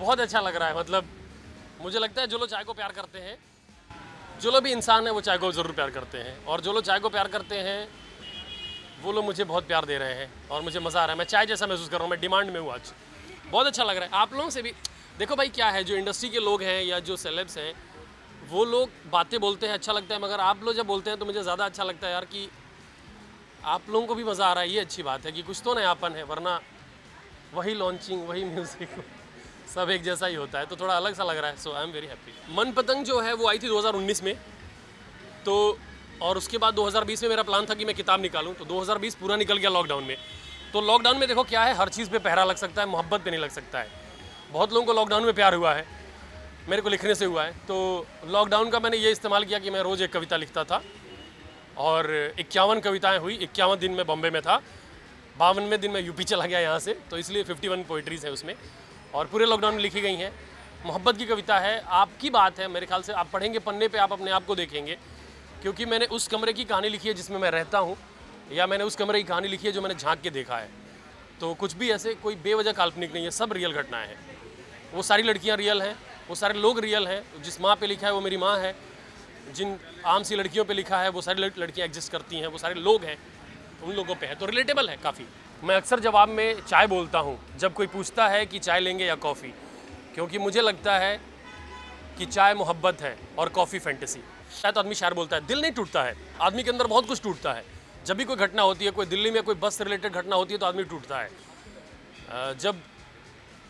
बहुत अच्छा लग रहा है। मतलब मुझे लगता है जो लोग चाय को प्यार करते हैं, जो लोग भी इंसान है वो चाय को ज़रूर प्यार करते हैं, और जो लोग चाय को प्यार करते हैं वो लोग मुझे बहुत प्यार दे रहे हैं और मुझे मज़ा आ रहा है। मैं चाय जैसा महसूस कर रहा हूँ, मैं डिमांड में हूँ आज। बहुत अच्छा लग रहा है। आप लोगों से भी देखो भाई, क्या है, जो इंडस्ट्री के लोग हैं या जो सेलेब्स हैं वो लोग बातें बोलते हैं, अच्छा लगता है, मगर आप लोग जब बोलते हैं तो मुझे ज़्यादा अच्छा लगता है यार कि आप लोगों को भी मज़ा आ रहा है। ये अच्छी बात है कि कुछ तो नयापन है, वरना वही लॉन्चिंग वही म्यूज़िक सब एक जैसा ही होता है, तो थोड़ा अलग सा लग रहा है। So I am very happy. मन पतंग जो है वो आई थी 2019 में, तो और उसके बाद 2020 में मेरा प्लान था कि मैं किताब निकालूं, तो 2020 पूरा निकल गया लॉकडाउन में। तो लॉकडाउन में देखो क्या है, हर चीज़ पे पहरा लग सकता है, मोहब्बत पे नहीं लग सकता है। बहुत लोगों को लॉकडाउन में प्यार हुआ है, मेरे को लिखने से हुआ है। तो लॉकडाउन का मैंने ये इस्तेमाल किया कि मैं रोज़ एक कविता लिखता था, और 51 कविताएँ हुई। 51 दिन में बॉम्बे में था, 52वें दिन में यूपी चला गया यहाँ से, तो इसलिए 51 पोइट्रीज़ है उसमें, और पूरे लॉकडाउन में लिखी गई हैं। मोहब्बत की कविता है, आपकी बात है, मेरे ख्याल से आप पढ़ेंगे पन्ने पे आप अपने आप को देखेंगे, क्योंकि मैंने उस कमरे की कहानी लिखी है जिसमें मैं रहता हूँ, या मैंने उस कमरे की कहानी लिखी है जो मैंने झांक के देखा है। तो कुछ भी ऐसे कोई बेवजह काल्पनिक नहीं है, सब रियल घटनाएं हैं। वो सारी लड़कियाँ रियल हैं, वो सारे लोग रियल हैं। जिस माँ पे लिखा है वो मेरी माँ है, जिन आम सी लड़कियों पे लिखा है वो सारी लड़कियाँ एग्जिस्ट करती हैं, वो सारे लोग हैं, उन लोगों पे है, तो रिलेटेबल है काफ़ी। मैं अक्सर जवाब में चाय बोलता हूँ जब कोई पूछता है कि चाय लेंगे या कॉफ़ी, क्योंकि मुझे लगता है कि चाय मोहब्बत है और कॉफ़ी फैंटेसी। शायद आदमी शायर बोलता है, दिल नहीं टूटता है, आदमी के अंदर बहुत कुछ टूटता है। जब भी कोई घटना होती है, कोई दिल्ली में कोई बस से रिलेटेड घटना होती है तो आदमी टूटता है।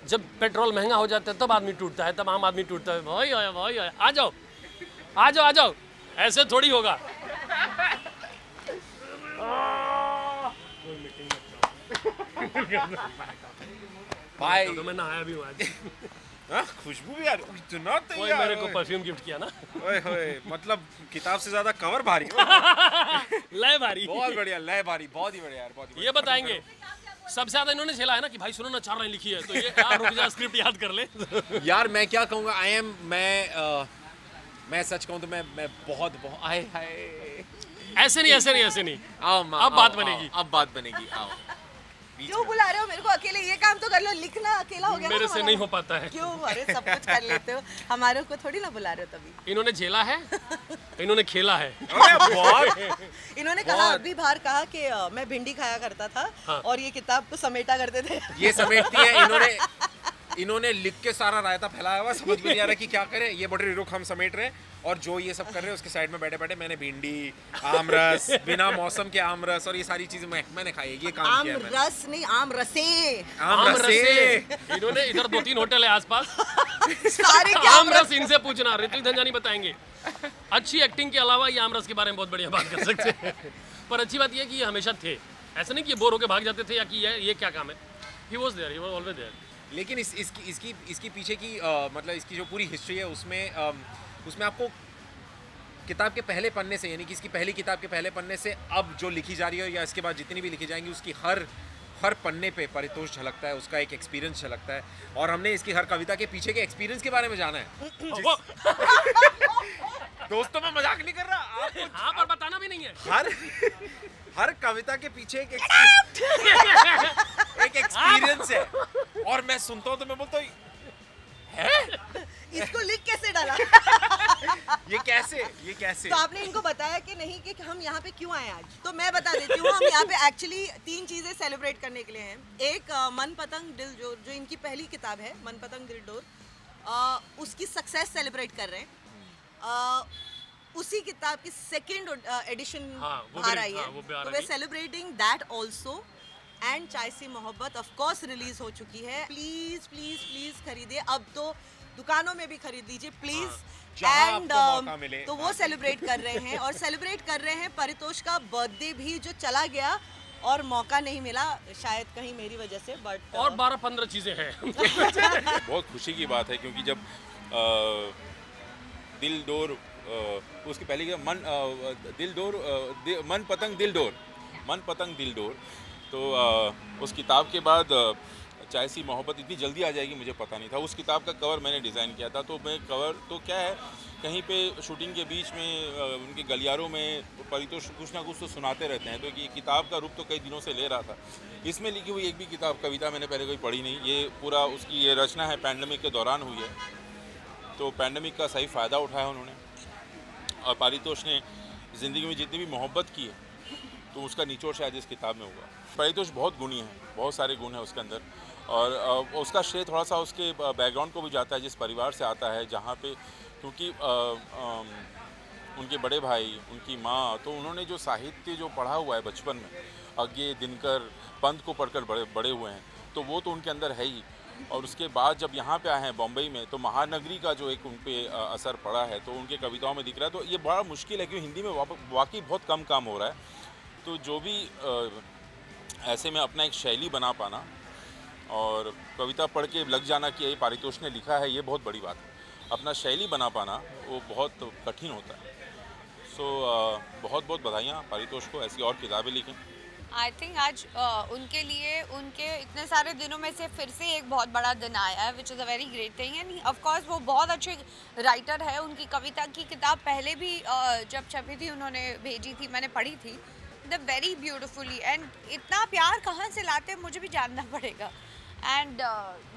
जब पेट्रोल महंगा हो जाता है तब आदमी टूटता है, तब आम आदमी टूटता है। भाई आया, भाई आया, आ जाओ आ जाओ आ जाओ, ऐसे थोड़ी होगा। भाई तो मैं नहाया भी हूँ आज। हाँ, खुशबू भी आ रही इतना तो कोई यार। मेरे को परफ्यूम गिफ्ट किया ना। ओए होए, मतलब किताब से ज्यादा कवर भारी है। लय भारी। बहुत बढ़िया, लय भारी, बहुत ही बढ़िया यार, बहुत ही बढ़िया। ये बताएंगे सबसे ज्यादा इन्होंने झेला है ना कि भाई सुनो ना 4 लाइन लिखी है, तो ये यार रुक जा, स्क्रिप्ट याद कर ले। यार मैं क्या कहूँगा, मैं सच कहूँ तो मैं बहुत बहुत आए हाय। ऐसे नहीं ऐसे नहीं ऐसे नहीं, आओ माँ, अब बात आओ, बनेगी। आओ, अब बात बनेगी, आओ। क्यों बुला रहे हो मेरे को अकेले? ये काम तो कर लो, लिखना अकेला हो गया ना मेरे से हमारा। नहीं हो पाता है। क्यों? अरे सब कुछ कर लेते हो, हमारे को थोड़ी ना बुला रहे हो तभी। इन्होंने झेला है, इन्होंने खेला है। अरे बहुत। इन्होंने कहा अभी बाहर कहा कि मैं भिंडी खाया करता था, हाँ। और ये किताब को समेटा करते थे। ये समेटती है इन्होंने लिख के सारा रायता फैलाया हुआ, समझ में नहीं आ रहा कि क्या करें। ये बड़ी रुख हम समेट रहे हैं, और जो ये सब कर रहे हैं उसके साइड में बैठे बैठे मैंने भिंडी, आमरस, बिना मौसम के आमरस और ये सारी चीजें मैंने खाई है। ये काम आम किया है मैंने। रस नहीं, आम रसे। आम रसे। इन्होंने इधर 2-3 होटल है आसपास, सारी क्या आम रस इनसे पूछना, ऋतिक धनजानी बताएंगे। अच्छी एक्टिंग के अलावा ये आम रस के बारे में बहुत बढ़िया बात कर सकते हैं। पर अच्छी बात यह है कि ये हमेशा थे, ऐसा नहीं कि बोर होकर भाग जाते थे या कि ये क्या काम है। He was there, he was always there. लेकिन इसकी पीछे की मतलब इसकी जो पूरी हिस्ट्री है उसमें आपको किताब के पहले पन्ने से, यानी कि इसकी पहली किताब के पहले पन्ने से अब जो लिखी जा रही है या इसके बाद जितनी भी लिखी जाएंगी, उसकी हर पन्ने पे परितोष झलकता है, उसका एक एक्सपीरियंस झलकता है। और हमने इसकी हर कविता के पीछे के एक्सपीरियंस के बारे में जाना है। दोस्तों मैं मजाक नहीं कर रहा, आपको हाँ, पर बताना भी नहीं है। हर कविता के पीछे एक एक्सपीरियंस है, और मैं सुनता हूँ तो मैं बोलता हूँ इसको लिख कैसे डाला? ये कैसे। तो आपने इनको बताया कि नहीं कि हम यहाँ पे क्यों आए आज? तो मैं बता देती हूँ, हम यहाँ पे एक्चुअली 3 चीजें सेलिब्रेट करने के लिए हैं। एक मन पतंग दिल डोर, जो इनकी पहली किताब है मन पतंग दिल डोर, उसकी सक्सेस सेलिब्रेट कर रहे हैं। उसी किताब की सेकेंड एडिशन बाहर आई है, तो वे सेलिब्रेटिंग दैट ऑल्सो। एंड चाय सी मोहब्बत ऑफ कोर्स रिलीज हो चुकी है। प्लीज प्लीज प्लीज खरीदिए, अब तो दुकानों में भी खरीद लीजिए प्लीज। एंड तो वो सेलिब्रेट कर रहे हैं, और सेलिब्रेट कर रहे हैं परितोष का बर्थडे भी जो चला गया और मौका नहीं मिला शायद कहीं मेरी वजह से, बट और 12-15 चीजें हैं। बहुत खुशी की बात है, क्योंकि जब दिल डोर उसकी पहली मन पतंग दिल डोर, तो उस किताब के बाद चाय सी मोहब्बत इतनी जल्दी आ जाएगी मुझे पता नहीं था। उस किताब का कवर मैंने डिज़ाइन किया था, तो मैं कवर तो क्या है, कहीं पे शूटिंग के बीच में उनके गलियारों में परितोष कुछ ना कुछ तो सुनाते रहते हैं, तो ये किताब का रूप तो कई दिनों से ले रहा था। इसमें लिखी हुई एक भी कविता मैंने पहले कोई पढ़ी नहीं। ये पूरा उसकी ये रचना है पैंडेमिक के दौरान हुई है, तो पैंडेमिक का सही फ़ायदा उठाया उन्होंने। और पारितोष ने ज़िंदगी में जितनी भी मोहब्बत की है तो उसका निचोड़ शायद इस किताब में हुआ। पारितोष बहुत गुणी है, बहुत सारे गुण हैं उसके अंदर, और उसका श्रेय थोड़ा सा उसके बैकग्राउंड को भी जाता है, जिस परिवार से आता है, जहाँ पे क्योंकि उनके बड़े भाई, उनकी माँ, तो उन्होंने जो साहित्य जो पढ़ा हुआ है बचपन में, अज्ञे, दिनकर, पंत को पढ़कर बड़े हुए हैं, तो वो तो उनके अंदर है ही। और उसके बाद जब यहाँ पे आए हैं बॉम्बे में, तो महानगरी का जो एक उन पे असर पड़ा है तो उनके कविताओं में दिख रहा है। तो ये बड़ा मुश्किल है क्योंकि हिंदी में वाकई बहुत कम काम हो रहा है। तो जो भी ऐसे में अपना एक शैली बना पाना और कविता पढ़ के लग जाना कि ये पारितोष ने लिखा है, ये बहुत बड़ी बात है। अपना शैली बना पाना वो बहुत कठिन होता है। सो बहुत बहुत बधाइयाँ पारितोष को, ऐसी और किताबें लिखें। आई थिंक आज उनके लिए उनके इतने सारे दिनों में से फिर से एक बहुत बड़ा दिन आया है, which is a very great thing. End of course वो बहुत अच्छे राइटर है। उनकी कविता की किताब पहले भी जब छपी थी उन्होंने भेजी थी, मैंने पढ़ी थी, द वेरी ब्यूटिफुली। एंड इतना प्यार कहाँ से लाते हैं मुझे भी जानना पड़ेगा। एंड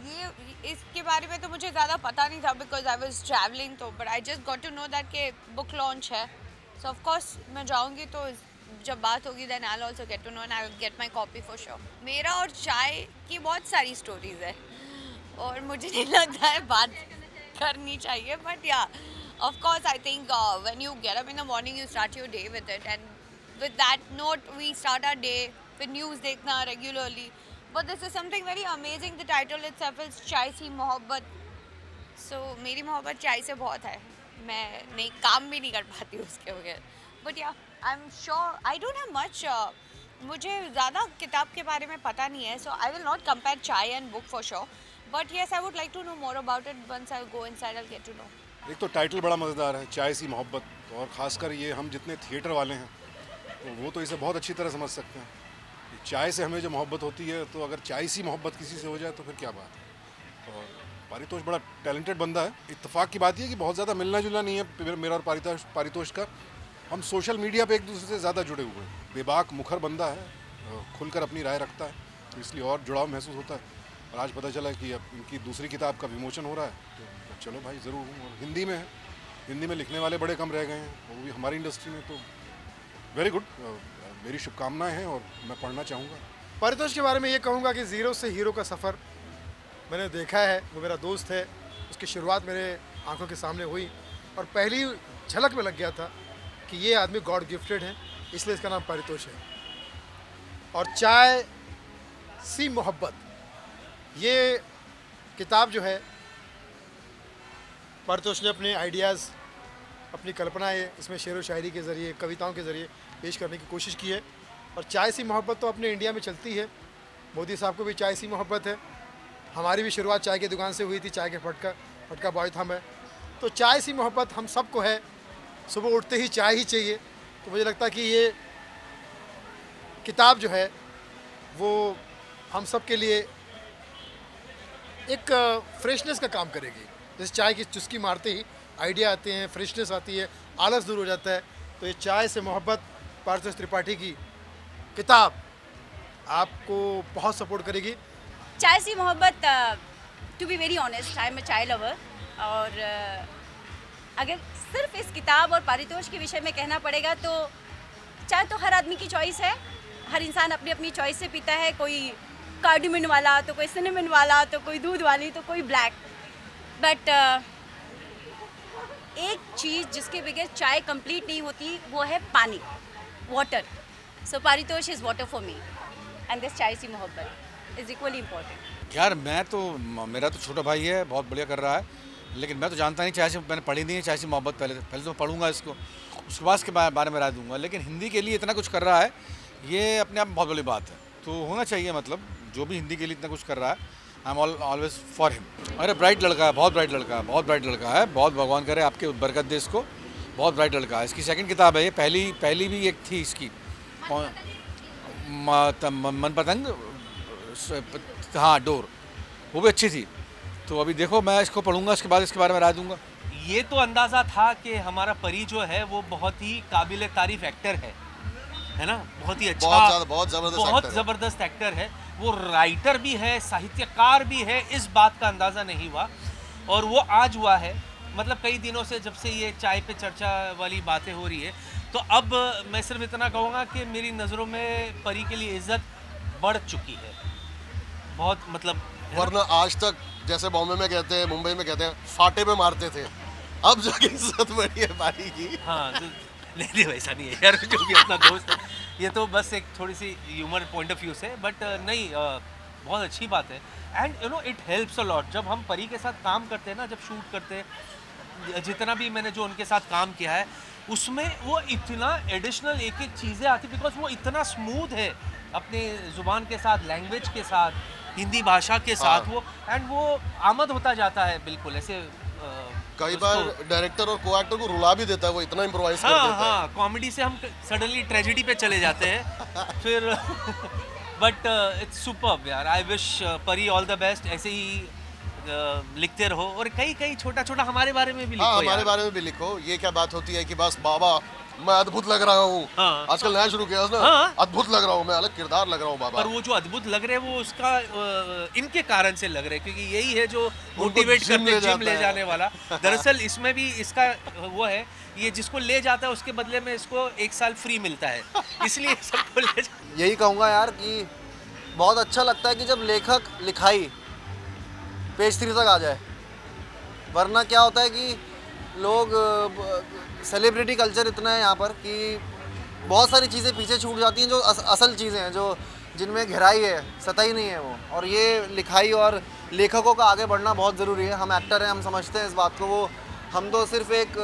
ये इसके बारे में तो मुझे ज़्यादा पता नहीं था बिकॉज आई वॉज ट्रैवलिंग, तो but I just got to know that के बुक लॉन्च है। सो ऑफ कोर्स मैं जाऊँगी तो जब बात होगी then I also get to know and I will get my copy for sure. मेरा और चाय की बहुत सारी स्टोरीज है और मुझे नहीं लगता है बात करनी चाहिए, but yeah of course I think when you get up in the morning you start your day with it, and with that note we start our day फिर न्यूज़ देखना regularly. But this is something very amazing, the title itself is Chai Si मोहब्बत। सो मेरी मोहब्बत चाय से बहुत है, मैं नहीं काम भी नहीं कर पाती उसके बगैर। But yeah I am sure I don't have much, मुझे ज़्यादा किताब के बारे में पता नहीं है, so I will not compare chai and book for sure, but yes I would like to know more about it once I go inside I get to know. एक तो टाइटल बड़ा मज़ेदार है, चाय सी मोहब्बत, और ख़ासकर ये हम जितने थिएटर वाले हैं तो वो तो इसे बहुत अच्छी तरह समझ सकते हैं। चाय से हमें जो मोहब्बत होती है, तो अगर चाय सी मोहब्बत किसी से हो जाए तो फिर क्या बात है। और पारितोष बड़ा टैलेंटेड बंदा है। इत्तेफाक की बात यह कि बहुत ज़्यादा मिलना जुलना नहीं है मेरा और पारितोष का। हम सोशल मीडिया पे एक दूसरे से ज़्यादा जुड़े हुए हैं। बेबाक मुखर बंदा है, खुलकर अपनी राय रखता है, तो इसलिए और जुड़ाव महसूस होता है। और आज पता चला कि अब इनकी दूसरी किताब का विमोचन हो रहा है, तो चलो भाई ज़रूर हूँ। और हिंदी में है, हिंदी में लिखने वाले बड़े कम रह गए हैं, वो भी हमारी इंडस्ट्री में, तो वेरी गुड। मेरी शुभकामनाएं हैं और मैं पढ़ना चाहूँगा। पारितोष के बारे में ये कहूँगा कि ज़ीरो से हीरो का सफ़र मैंने देखा है। वो मेरा दोस्त है, उसकी शुरुआत मेरे आंखों के सामने हुई और पहली झलक में लग गया था कि ये आदमी गॉड गिफ्टेड है, इसलिए इसका नाम पारितोष है। और चाय सी मोहब्बत, ये किताब जो है पारितोष ने अपने आइडियाज़, अपनी कल्पनाएं इसमें शेर व शायरी के ज़रिए, कविताओं के ज़रिए पेश करने की कोशिश की है। और चाय सी मोहब्बत तो अपने इंडिया में चलती है, मोदी साहब को भी चाय सी मोहब्बत है। हमारी भी शुरुआत चाय की दुकान से हुई थी, चाय के फटका बॉय था मैं। तो चाय सी मोहब्बत हम सबको है, सुबह उठते ही चाय ही चाहिए। तो मुझे लगता है कि ये किताब जो है वो हम सब के लिए एक फ्रेशनेस का काम करेगी। जैसे चाय की चुस्की मारते ही आइडिया आते हैं, फ्रेशनेस आती है, आलस दूर हो जाता है। तो ये चाय से मोहब्बत पारितोष त्रिपाठी की किताब आपको बहुत सपोर्ट करेगी। Chai Si Mohabbat, to be very honest, I am a chai lover. और अगर सिर्फ इस किताब और पारितोष के विषय में कहना पड़ेगा तो चाय तो हर आदमी की चॉइस है, हर इंसान अपनी अपनी चॉइस से पीता है। कोई कार्डमन वाला, तो कोई सिनेमन वाला, तो कोई दूध वाली, तो कोई ब्लैक। बट एक चीज़ जिसके बगैर चाय कंप्लीट नहीं होती वो है पानी, water. So Paritosh is water for me and this चाय सी मोहब्बत इज़ इक्वली इम्पोर्टेंट। यार मेरा तो छोटा भाई है, बहुत बढ़िया कर रहा है, लेकिन मैं तो जानता नहीं चाय से, मैंने पढ़ी नहीं है चाय सी मोहब्बत। पहले तो पढ़ूंगा इसको, उसके बाद के बारे में राय दूंगा। लेकिन हिंदी के लिए इतना कुछ कर रहा है, ये अपने आप में बहुत बड़ी बात है। तो होना चाहिए, मतलब जो भी हिंदी के लिए इतना कुछ कर रहा है, I am always for him. अरे ब्राइट लड़का है, बहुत ब्राइट लड़का है, बहुत ब्राइट लड़का है। बहुत भगवान करे आपके बरकत दे इसको, बहुत ब्राइट लड़का है। इसकी सेकंड किताब है ये, पहली भी एक थी इसकी, मन पतंग, हाँ डोर, वो भी अच्छी थी। तो अभी देखो, मैं इसको पढ़ूंगा, इसके बाद इसके बारे में राय दूंगा। ये तो अंदाज़ा था कि हमारा परी जो है वो बहुत ही काबिल तारीफ एक्टर है ना, बहुत ही अच्छा, बहुत ज़बरदस्त एक्टर है। वो राइटर भी है, साहित्यकार भी है, इस बात का अंदाज़ा नहीं हुआ और वो आज हुआ है। मतलब कई दिनों से जब से ये चाय पे चर्चा वाली बातें हो रही है, तो अब मैं सिर्फ इतना कहूँगा कि मेरी नज़रों में परी के लिए इज़्ज़त बढ़ चुकी है बहुत, मतलब। वरना आज तक जैसे बॉम्बे में कहते हैं, मुंबई में कहते हैं, फाटे पे मारते थे, अब जाके इज्जत बढ़ी है परी की। हाँ, तो नहीं वैसा नहीं है यार, जो भी अपना दोस्त है, ये तो बस एक थोड़ी सी ह्यूमर पॉइंट ऑफ व्यू से, बट नहीं, बहुत अच्छी बात है। And you know it helps a lot जब हम परी के साथ काम करते हैं ना, जब शूट करते हैं, जितना भी मैंने जो उनके साथ काम किया है उसमें वो इतना एडिशनल एक एक चीज़ें आती, बिकॉज वो इतना स्मूथ है अपने ज़ुबान के साथ, लैंग्वेज के साथ, हिंदी भाषा के साथ, वो एंड वो आमद होता जाता है बिल्कुल ऐसे। कई बार डायरेक्टर और को एक्टर को रुला भी देता है, वो इतना इम्प्रोवाइज कर देता है। हाँ, कॉमेडी से हम सडनली ट्रेजेडी पे चले जाते हैं फिर बट इट्स सुपर्ब यार। आई विश परी ऑल द बेस्ट, ऐसे ही लिखते रहो और कई छोटा छोटा हमारे बारे में भी लिखो। हाँ, हमारे बारे में भी लिखो। ये क्या बात होती है कि बस बाबा मैं अद्भुत लग रहा हूँ। हाँ, आजकल नया शुरू किया ना। हाँ, अद्भुत लग रहा हूँ मैं, अलग किरदार लग रहा हूँ बाबा। पर वो जो अद्भुत लग रहे हैं वो उसका इनके कारण से लग रहे हैं, क्योंकि यही है जो मोटिवेट करते, जिम ले जाने वाला। दरअसल इसमें भी इसका वो है, ये जिसको ले जाता है उसके बदले में इसको 1 साल फ्री मिलता है, इसलिए सबको ले यही कहूँगा यार कि बहुत अच्छा लगता है कि जब लेखक लिखाई पेज 3 तक आ जाए, वरना क्या होता है कि लोग सेलिब्रिटी कल्चर इतना है यहाँ पर कि बहुत सारी चीज़ें पीछे छूट जाती हैं जो असल चीज़ें हैं, जो जिनमें गहराई है, सतही नहीं है वो। और ये लिखाई और लेखकों का आगे बढ़ना बहुत ज़रूरी है। हम एक्टर हैं, हम समझते हैं इस बात को, वो हम तो सिर्फ एक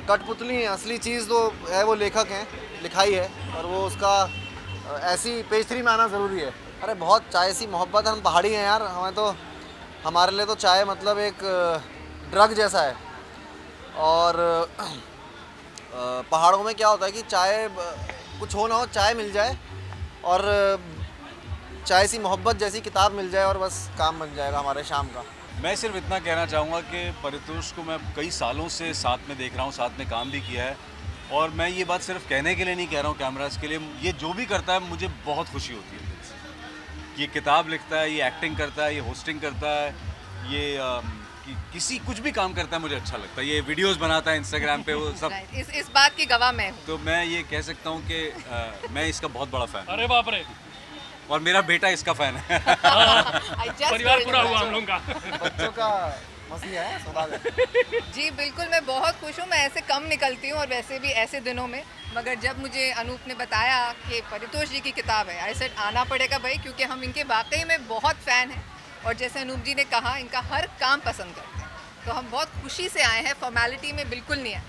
कठपुतली हैं, असली चीज़ तो है वो लेखक हैं, लिखाई है, और वो उसका ऐसी पेज 3 में आना ज़रूरी है। अरे बहुत चाय सी मोहब्बत, हम पहाड़ी हैं यार, हमें तो, हमारे लिए तो चाय मतलब एक ड्रग जैसा है। और पहाड़ों में क्या होता है कि चाय, कुछ हो ना हो चाय मिल जाए और चाय सी मोहब्बत जैसी किताब मिल जाए और बस काम बन जाएगा हमारे शाम का। मैं सिर्फ इतना कहना चाहूँगा कि परितोष को मैं कई सालों से साथ में देख रहा हूँ, साथ में काम भी किया है, और मैं ये बात सिर्फ कहने के लिए नहीं कह रहा हूँ कैमरास के लिए, ये जो भी करता है मुझे बहुत खुशी होती है दिल से। ये किताब लिखता है, ये एक्टिंग करता है, ये होस्टिंग करता है, ये किसी कुछ भी काम करता है मुझे अच्छा लगता है। ये वीडियोस बनाता है इंस्टाग्राम पे, वो सब इस बात की गवाह मैं हूँ। तो मैं ये कह सकता हूँ कि मैं इसका बहुत बड़ा फ़ैन। अरे बाप रे, और मेरा बेटा इसका फ़ैन है। परिवार पूरा हुआ हम लोगों का। बच्चों का मसीहा है सौदागर। जी बिल्कुल, मैं बहुत खुश हूँ। मैं ऐसे कम निकलती हूँ और वैसे भी ऐसे दिनों में, मगर जब मुझे अनूप ने बताया कि परितोष जी की किताब है, आई सेड आना पड़ेगा भाई, क्योंकि हम इनके वाकई में बहुत फ़ैन हैं और जैसे अनूप जी ने कहा इनका हर काम पसंद करते हैं। तो हम बहुत खुशी से आए हैं, फॉर्मेलिटी में बिल्कुल नहीं है।